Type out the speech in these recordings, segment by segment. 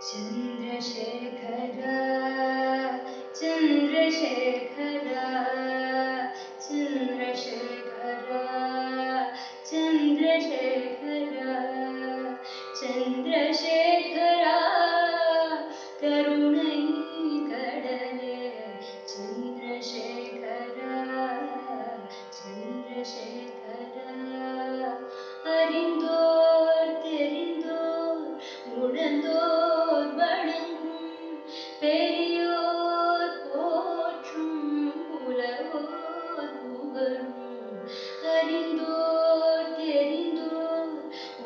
Chandrasekhara, Chandrasekhara, Chandrasekhara, Chandrasekhara, Chandrasekhara, Karunai Kadale, Chandrasekhara, Chandrasekhara, Arindor Terindor Mudandor Badangum Periyor Pochum Pulavor Pugarum Arindor Terindor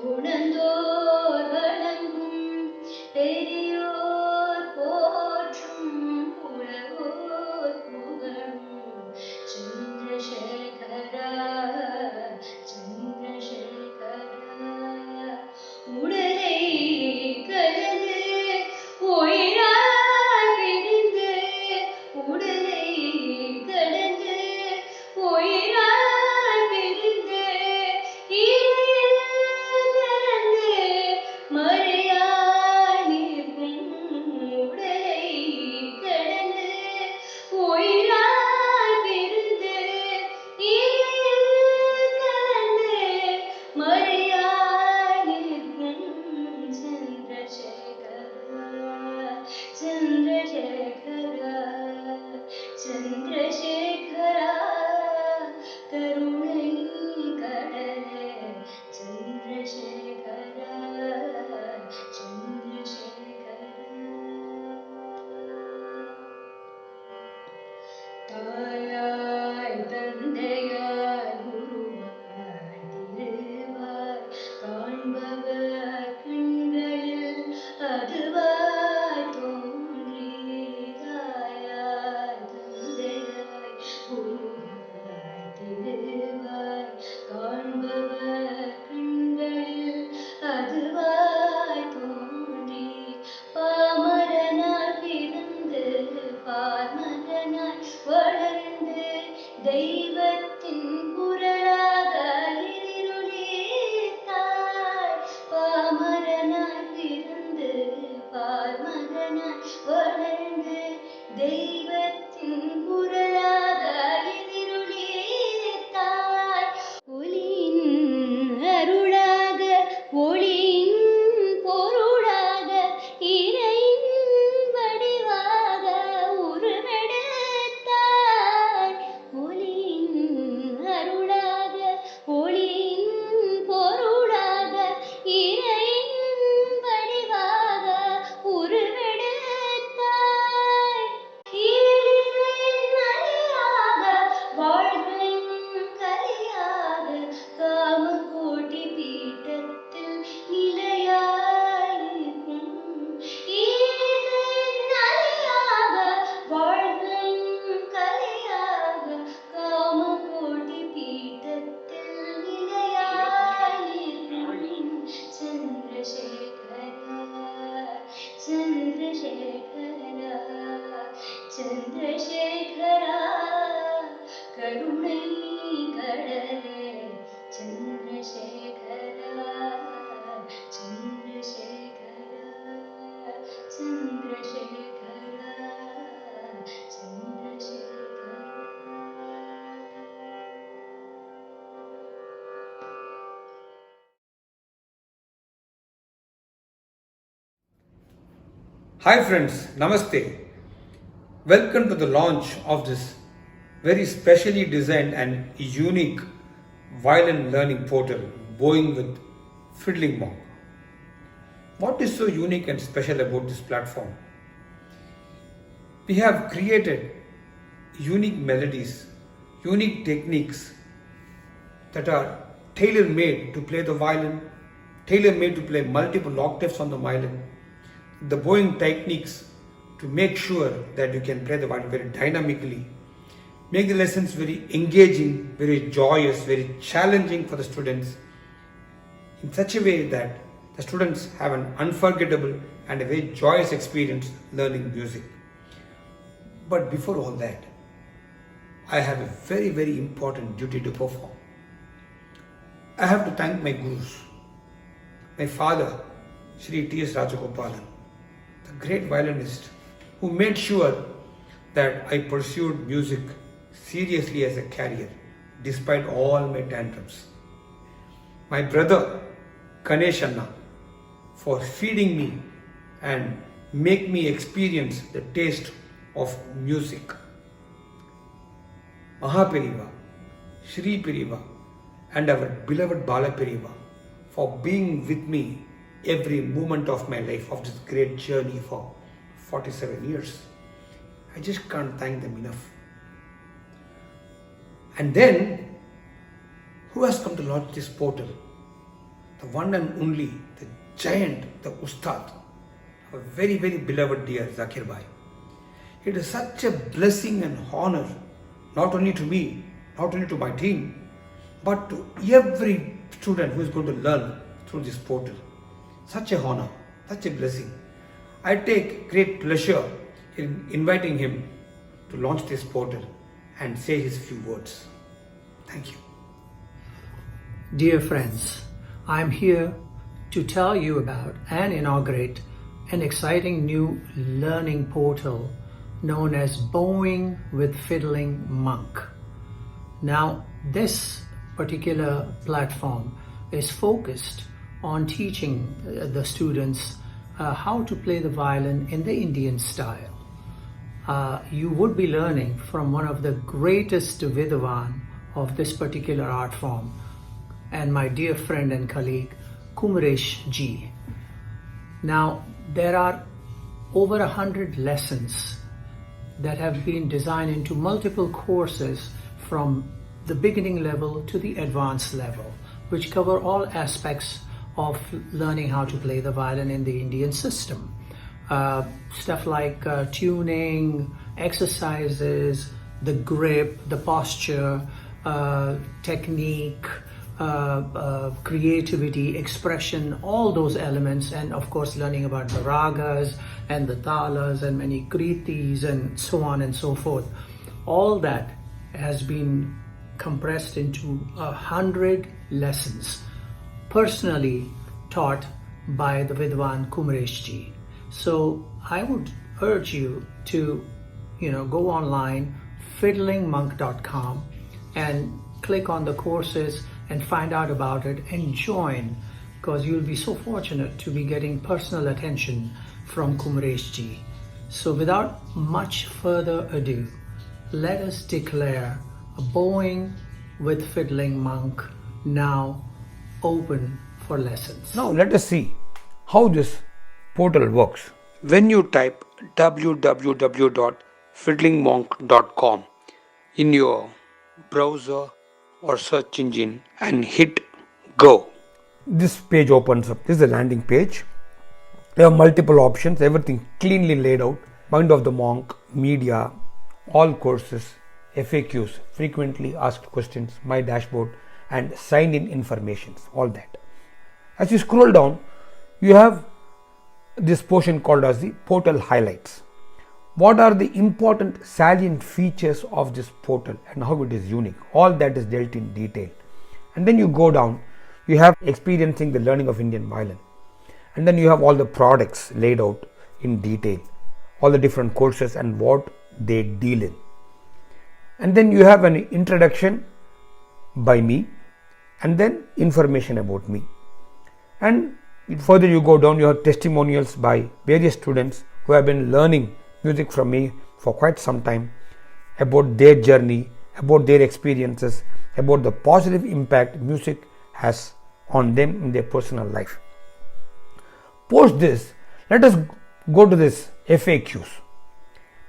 Mudandor Badangum Periyor Pochum Pulavor Pugarum Chandrasekhara Chandrasekhara உடலை கலந்து உயிராய் பிரிந்து உடலை கடந்து உயிராய் பிரிந்து இடையில் கலந்து மறையாய் நிற்கும் உடலை கடந்து உயிராய் பிரிந்து இடையில் கலந்து மறையாய் நிற்கும் Chandrasekhara, Chandrasekhara, Karunai Kadale, Chandrasekhara, Chandrasekhara. தாயாய் தந்தையாய் குருவாய் திருவாய் காண்பவர் கண்களில் அதுவாய் தோன்றி தாயாய் தந்தையாய் குருவாய் திருவாய் காண்பவர் கண்களில் அதுவாய் தோன்றி பாமரனாய் பிறந்து பார்மகனாய் வளர்ந்து தெய்வத்தின் குரலாக இருளித்தாய் பாமரனாய் பிறந்து பார்மகனாய் வளர்ந்து தெய்வத்தின் குரலாக இருளித்தாய் ஒளியின் அருளாக ஒளியின் பொருளாக இறையின் வடிவாக உருவெடுத்தாய் ஒளியின் அருளாக ஒளியின் பொருளாக இறையின் வடிவாக உருவெடுத்தாய் ஈழிசையின் அலையாக வாழ்வின் கலையாக காமகோட்டி பீட்டத்தில் நிலையாயிருக்கும் ஈழிசையின் அலையாக வாழ்வின் கலையாக Kamakoti பீட்டத்தில் நிலையாயிருக்கும் Chandrasekhara, Chandrasekhara, Chandrasekhara, Karunai Kadale, Chandrasekhara, Chandrasekhara, Chandrasekhara, Chandrasekhara. Hi friends, Namaste. Welcome to the launch of this very specially designed and unique violin learning portal, Bowing with Fiddlingmonk. What is so unique and special about this platform? We have created unique melodies, unique techniques that are tailor-made to play the violin, tailor-made to play multiple octaves on the violin, the bowing techniques to make sure that you can play the violin very dynamically, make the lessons very engaging, very joyous, very challenging for the students in such a way that the students have an unforgettable and a very joyous experience learning music. But before all that, I have a very, very important duty to perform. I have to thank my gurus, my father, Sri T.S. Rajagopalan, the great violinist who made sure that I pursued music seriously as a career despite all my tantrums. My brother Ganesh Anna for feeding me and make me experience the taste of music. Mahaperiva, Shri Piriva and our beloved Bala Piriva for being with me every moment of my life of this great journey for 47 years. I just can't thank them enough. And then, who has come to launch this portal? The one and only, the giant, the Ustad, our very, very beloved dear Zakir Bhai. It is such a blessing and honor, not only to me, not only to my team, but to every student who is going to learn through this portal. Such a honor, such a blessing. I take great pleasure in inviting him to launch this portal and say his few words. Thank you. Dear friends, I'm here to tell you about and inaugurate an exciting new learning portal known as Bowing with Fiddlingmonk. Now, this particular platform is focused on teaching the students how to play the violin in the Indian style. You would be learning from one of the greatest vidwan of this particular art form and my dear friend and colleague Kumaresh Ji. Now, there are over 100 lessons that have been designed into multiple courses from the beginning level to the advanced level, which cover all aspects of learning how to play the violin in the Indian system. Stuff like tuning, exercises, the grip, the posture, technique, creativity, expression, all those elements, and of course learning about the ragas and the talas and many kritis and so on and so forth. All that has been compressed into 100 lessons, personally taught by the Vidwan Kumaresh Ji. So I would urge you to, go online, fiddlingmonk.com, and click on the courses and find out about it and join, because you'll be so fortunate to be getting personal attention from Kumaresh Ji. So without much further ado, let us declare a Bowing with Fiddlingmonk now open for lessons. Now let us see how this portal works. When you type www.fiddlingmonk.com in your browser or search engine and hit go, this page opens up. This is the landing page. There are multiple options, everything cleanly laid out. Mind of the Monk, media, all courses, FAQs, frequently asked questions, my dashboard, and sign in informations, all that. As you scroll down, you have this portion called as the portal highlights. What are the important salient features of this portal and how it is unique? All that is dealt in detail. And then you go down, you have experiencing the learning of Indian violin. And then you have all the products laid out in detail, all the different courses and what they deal in. And then you have an introduction by me and then information about me. And further you go down, you have testimonials by various students who have been learning music from me for quite some time, about their journey, about their experiences, about the positive impact music has on them in their personal life. Post this, let us go to this FAQs.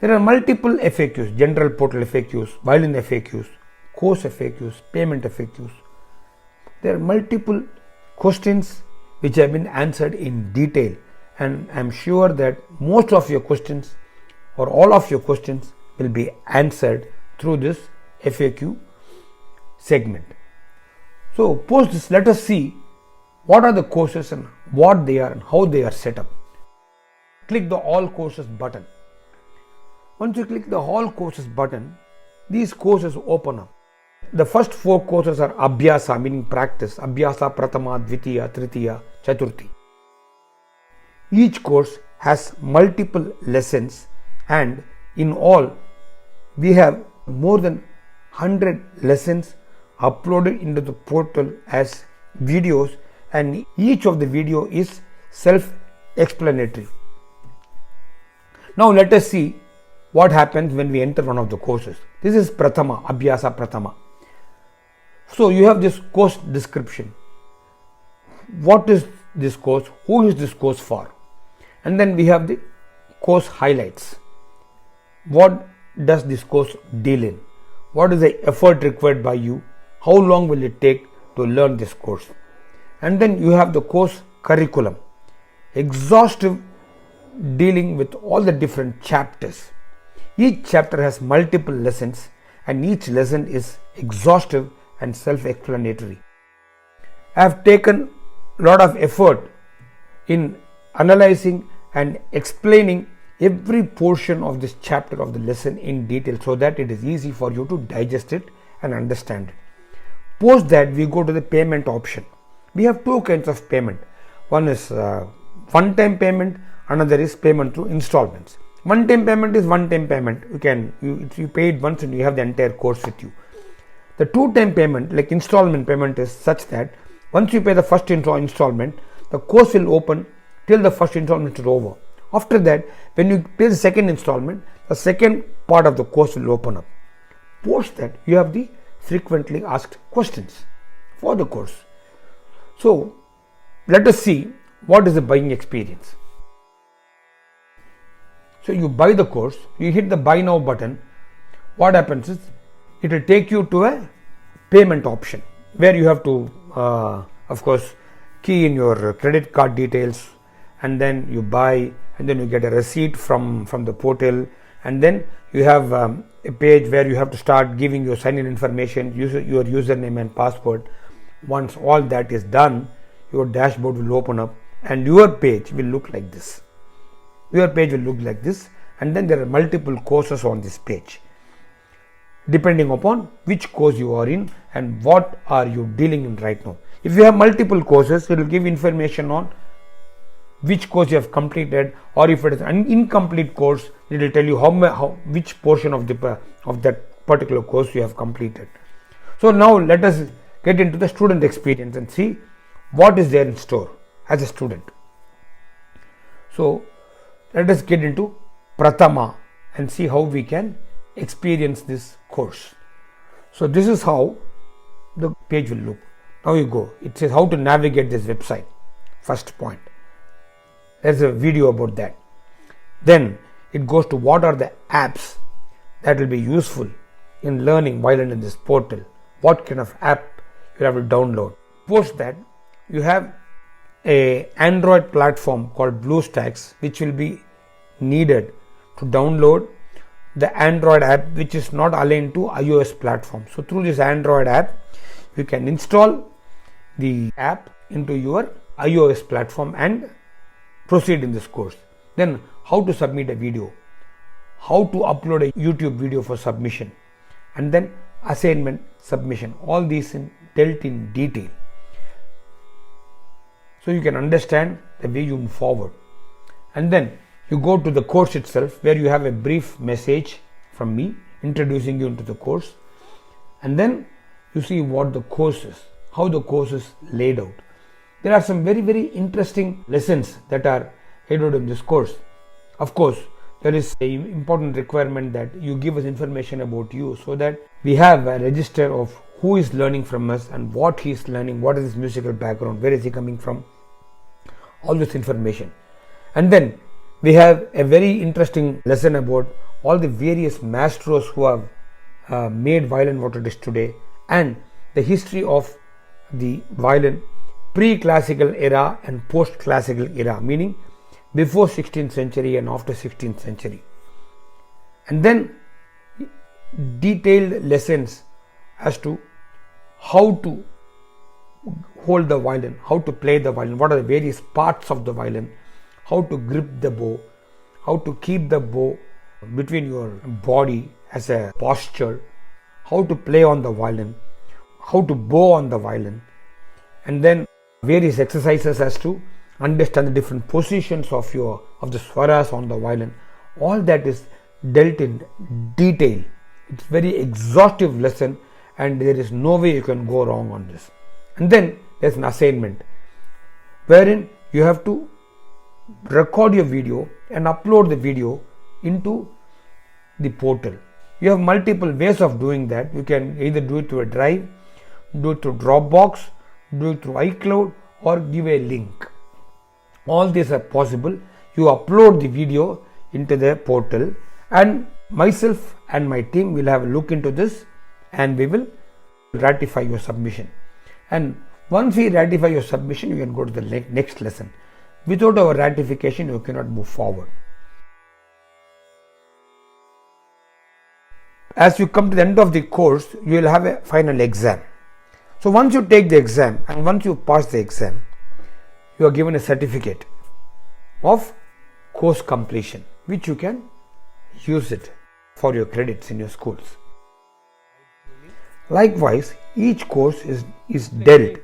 There are multiple FAQs, general portal FAQs, violin FAQs, course FAQs, payment FAQs. There are multiple questions which have been answered in detail, and I am sure that most of your questions or all of your questions will be answered through this FAQ segment. So post this, let us see what are the courses and what they are and how they are set up. Click the all courses button. Once you click the all courses button, these courses open up. The first 4 courses are Abhyasa, meaning practice. Abhyasa, Pratama, Dvitiya, Tritiya, Chaturthi. Each course has multiple lessons, and in all we have more than 100 lessons uploaded into the portal as videos, and each of the video is self-explanatory. Now let us see what happens when we enter one of the courses. This is Prathama, Abhyasa Prathama. So you have this course description. What is this course? Who is this course for? And then we have the course highlights. What does this course deal in? What is the effort required by you? How long will it take to learn this course? And then you have the course curriculum, exhaustive, dealing with all the different chapters. Each chapter has multiple lessons, and each lesson is exhaustive and self-explanatory. I have taken a lot of effort in analyzing and explaining every portion of this chapter of the lesson in detail so that it is easy for you to digest it and understand it. Post that, we go to the payment option. We have two kinds of payment. One is one-time payment, another is payment through installments. One-time payment is one-time payment. You pay it once and you have the entire course with you. The two-time payment, like installment payment, is such that once you pay the first installment, the course will open till the first installment is over. After that, when you pay the second installment, the second part of the course will open up. Post that, you have the frequently asked questions for the course. So let us see what is the buying experience. So you buy the course, you hit the buy now button. What happens is it will take you to a payment option where you have to of course key in your credit card details, and then you buy, and then you get a receipt from the portal, and then you have a page where you have to start giving your sign-in information, your username and password. Once all that is done, your dashboard will open up and your page will look like this. And then there are multiple courses on this page depending upon which course you are in and what are you dealing in right now. If you have multiple courses, it will give information on which course you have completed, or if it is an incomplete course, it will tell you which portion of that particular course you have completed. So now let us get into the student experience and see what is there in store as a student. So let us get into Prathama and see how we can experience this course. So this is how the page will look. Now you go. It says how to navigate this website. First point. There's a video about that. Then it goes to what are the apps that will be useful in learning violin in this portal. What kind of app you have to download. Post that, you have a Android platform called BlueStacks which will be needed to download the Android app which is not aligned to iOS platform. So through this Android app, you can install the app into your iOS platform and proceed in this course. Then how to submit a video, how to upload a YouTube video for submission, and then assignment submission. All these dealt in detail, so you can understand the way you move forward. And then you go to the course itself where you have a brief message from me introducing you into the course, and then you see what the course is, how the course is laid out. There are some very, very interesting lessons that are laid out in this course. Of course, there is an important requirement that you give us information about you so that we have a register of who is learning from us and what he is learning, what is his musical background, where is he coming from, all this information. And then we have a very interesting lesson about all the various maestros who have made violin what it is today, and the history of the violin pre-classical era and post-classical era, meaning before 16th century and after 16th century. And then detailed lessons as to how to hold the violin, how to play the violin, what are the various parts of the violin, how to grip the bow, how to keep the bow between your body as a posture, how to play on the violin, how to bow on the violin, and then various exercises as to understand the different positions of the swaras on the violin. All that is dealt in detail. It's very exhaustive lesson, and there is no way you can go wrong on this. And then there's an assignment wherein you have to record your video and upload the video into the portal. You have multiple ways of doing that. You can either do it through a drive, do it through Dropbox, do it through iCloud, or give a link. All these are possible. You upload the video into the portal, and myself and my team will have a look into this, and we will ratify your submission. And once we ratify your submission, you can go to the next lesson. Without our ratification, you cannot move forward. As you come to the end of the course, you will have a final exam. So once you take the exam and once you pass the exam, you are given a certificate of course completion, which you can use it for your credits in your schools. Likewise, each course is dealt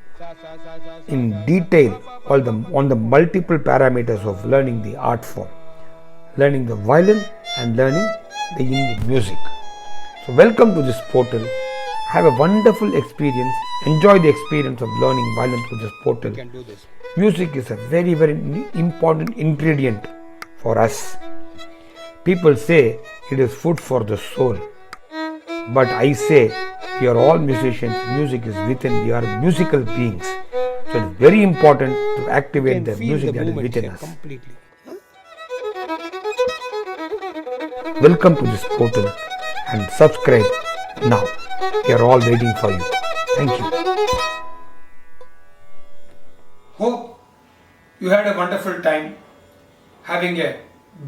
in detail on the multiple parameters of learning the art form, learning the violin and learning the Indian music. So welcome to this portal. Have a wonderful experience. Enjoy the experience of learning violin through this portal. Music is a very, very important ingredient for us. People say it is food for the soul. But I say we are all musicians. Music is within. We are musical beings. So it's very important to activate the music that is within us. Completely. Welcome to this portal and subscribe now. We are all waiting for you. Thank you. Hope you had a wonderful time having a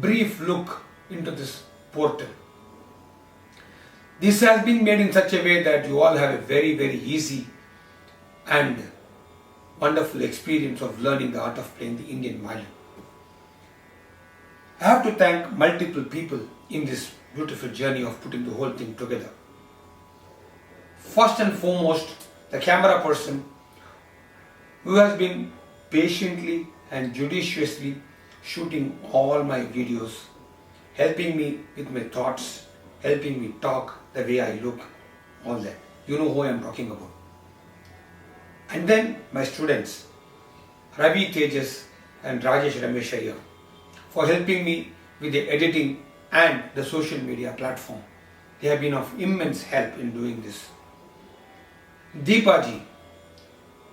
brief look into this portal. This has been made in such a way that you all have a very, very easy and wonderful experience of learning the art of playing the Indian violin. I have to thank multiple people in this beautiful journey of putting the whole thing together. First and foremost, the camera person who has been patiently and judiciously shooting all my videos, helping me with my thoughts, helping me talk, the way I look, all that. You know who I am talking about. And then my students, Ravi Tejas and Rajesh Ramesh Iyer, for helping me with the editing and the social media platform. They have been of immense help in doing this. Deepa ji,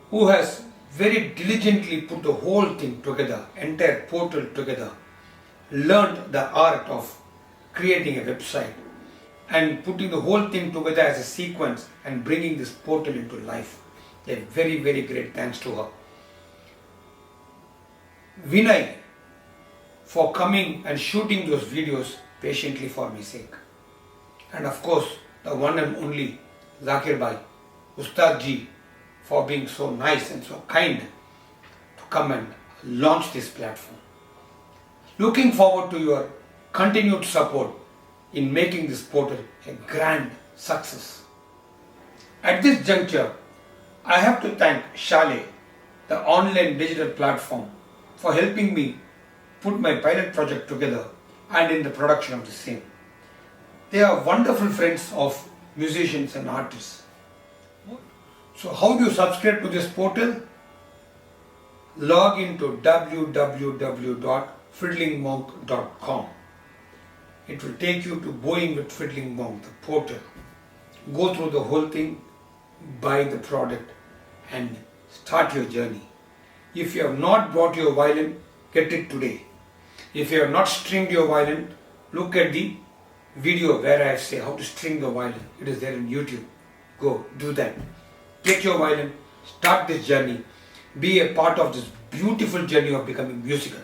who has very diligently put the whole thing together, entire portal together, learned the art of creating a website and putting the whole thing together as a sequence and bringing this portal into life. A very, very great thanks to her. Vinay, for coming and shooting those videos patiently for my sake. And of course, the one and only Zakir Bhai, Ustad Ji, for being so nice and so kind to come and launch this platform. Looking forward to your continued support in making this portal a grand success. At this juncture, I have to thank Shale, the online digital platform, for helping me put my pilot project together and in the production of the same. They are wonderful friends of musicians and artists. So how do you subscribe to this portal? Log into www.fiddlingmonk.com. It will take you to Bowing with Fiddlingmonk, the portal. Go through the whole thing, buy the product and start your journey. If you have not bought your violin, get it today. If you have not stringed your violin, look at the video where I say how to string the violin. It is there on YouTube. Go, do that. Get your violin, start this journey. Be a part of this beautiful journey of becoming musical.